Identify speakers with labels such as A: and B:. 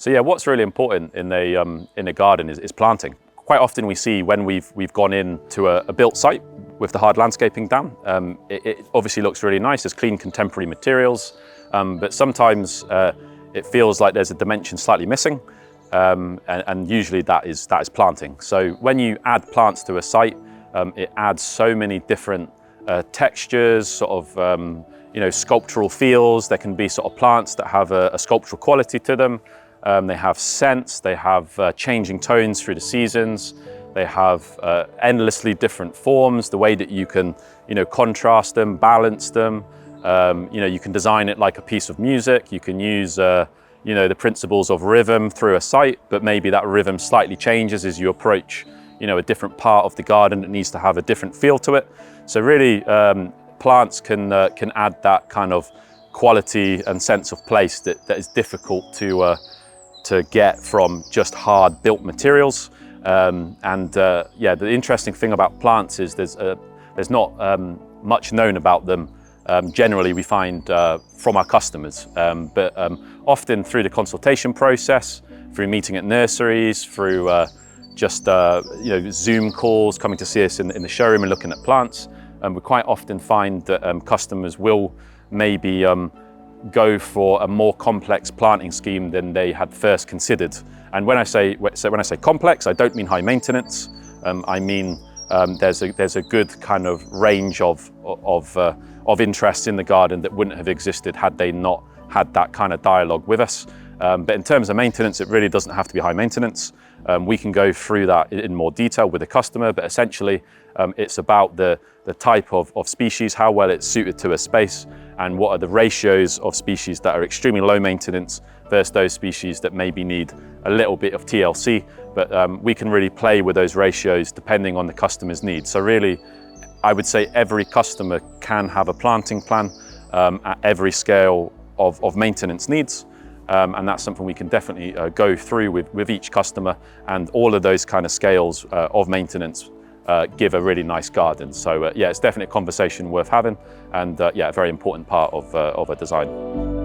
A: So yeah, what's really important in a garden is planting. Quite often we see when we've gone into a built site with the hard landscaping down, it obviously looks really nice. There's clean contemporary materials, but sometimes it feels like there's a dimension slightly missing, and usually that is planting. So when you add plants to a site, it adds so many different textures, sort of sculptural feels. There can be sort of plants that have a sculptural quality to them. They have scents, they have changing tones through the seasons, they have endlessly different forms, the way that you can contrast them, balance them. You can design it like a piece of music. You can use the principles of rhythm through a site, but maybe that rhythm slightly changes as you approach a different part of the garden that needs to have a different feel to it. So really, plants can add that kind of quality and sense of place that is difficult to get from just hard built materials. Yeah, the interesting thing about plants is there's not much known about them. Generally, we find from our customers, but often through the consultation process, through meeting at nurseries, through Zoom calls, coming to see us in the showroom and looking at plants, we quite often find that customers will maybe go for a more complex planting scheme than they had first considered. And when I say complex, I don't mean high maintenance. I mean there's a good kind of range of interests in the garden that wouldn't have existed had they not had that kind of dialogue with us. But in terms of maintenance, it really doesn't have to be high maintenance. We can go through that in more detail with the customer, but essentially it's about the type of species, how well it's suited to a space, and what are the ratios of species that are extremely low maintenance versus those species that maybe need a little bit of TLC. But we can really play with those ratios depending on the customer's needs. So really, I would say every customer can have a planting plan at every scale of maintenance needs. And that's something we can definitely go through with each customer, and all of those kind of scales of maintenance give a really nice garden. So yeah, it's definitely a conversation worth having, and yeah, a very important part of a design.